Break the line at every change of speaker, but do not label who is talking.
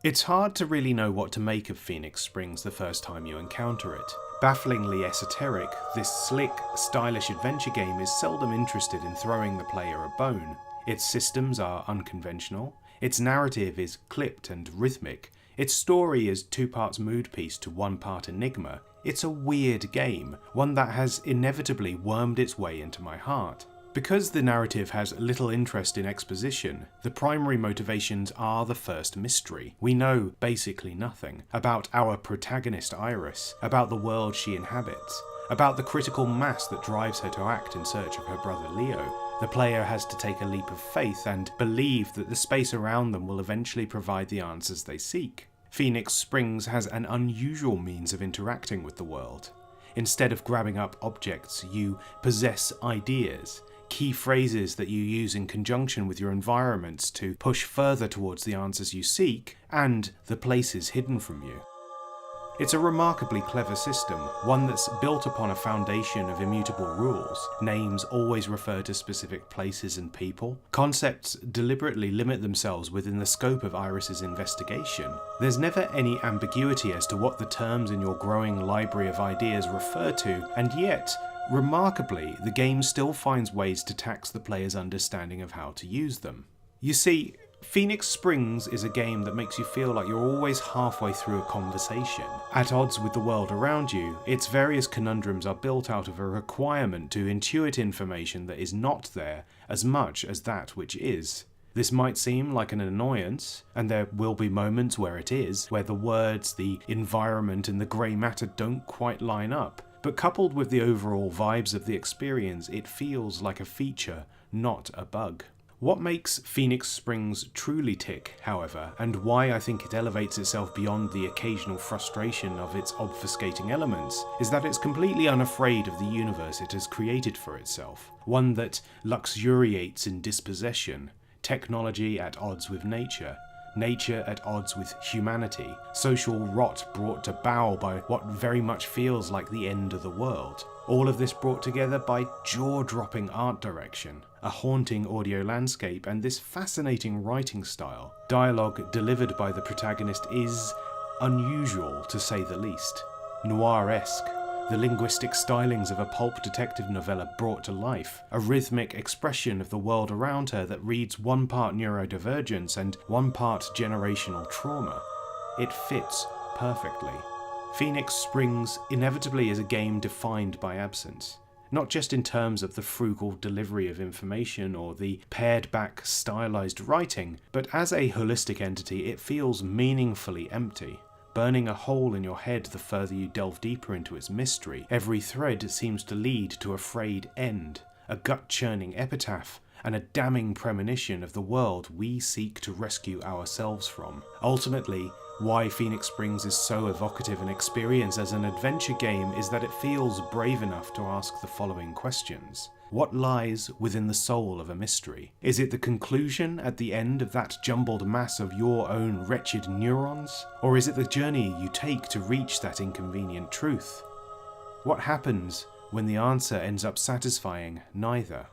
It's hard to really know what to make of Phoenix Springs the first time you encounter it. Bafflingly esoteric, this slick, stylish adventure game is seldom interested in throwing the player a bone. Its systems are unconventional, its narrative is clipped and rhythmic, its story is 2 parts mood piece to 1 part enigma. It's a weird game, one that has inevitably wormed its way into my heart. Because the narrative has little interest in exposition, the primary motivations are the first mystery. We know basically nothing about our protagonist Iris, about the world she inhabits, about the critical mass that drives her to act in search of her brother Leo. The player has to take a leap of faith and believe that the space around them will eventually provide the answers they seek. Phoenix Springs has an unusual means of interacting with the world. Instead of grabbing up objects, you possess ideas, key phrases that you use in conjunction with your environments to push further towards the answers you seek and the places hidden from you. It's a remarkably clever system, one that's built upon a foundation of immutable rules. Names always refer to specific places and people. Concepts deliberately limit themselves within the scope of Iris's investigation. There's never any ambiguity as to what the terms in your growing library of ideas refer to, and yet, remarkably, the game still finds ways to tax the player's understanding of how to use them. You see, Phoenix Springs is a game that makes you feel like you're always halfway through a conversation. At odds with the world around you, its various conundrums are built out of a requirement to intuit information that is not there as much as that which is. This might seem like an annoyance, and there will be moments where it is, where the words, the environment, and the grey matter don't quite line up. But coupled with the overall vibes of the experience, it feels like a feature, not a bug. What makes Phoenix Springs truly tick, however, and why I think it elevates itself beyond the occasional frustration of its obfuscating elements, is that it's completely unafraid of the universe it has created for itself, one that luxuriates in dispossession, technology at odds with nature at odds with humanity, social rot brought to bow by what very much feels like the end of the world. All of this brought together by jaw-dropping art direction, a haunting audio landscape, and this fascinating writing style. Dialogue delivered by the protagonist is unusual, to say the least. Noir-esque. The linguistic stylings of a pulp detective novella brought to life, a rhythmic expression of the world around her that reads 1 part neurodivergence and 1 part generational trauma. It fits perfectly. Phoenix Springs inevitably is a game defined by absence, not just in terms of the frugal delivery of information or the pared-back stylized writing, but as a holistic entity it feels meaningfully empty. Burning a hole in your head the further you delve deeper into its mystery. Every thread seems to lead to a frayed end, a gut-churning epitaph, and a damning premonition of the world we seek to rescue ourselves from. Ultimately, why Phoenix Springs is so evocative an experience as an adventure game is that it feels brave enough to ask the following questions. What lies within the soul of a mystery? Is it the conclusion at the end of that jumbled mass of your own wretched neurons? Or is it the journey you take to reach that inconvenient truth? What happens when the answer ends up satisfying neither?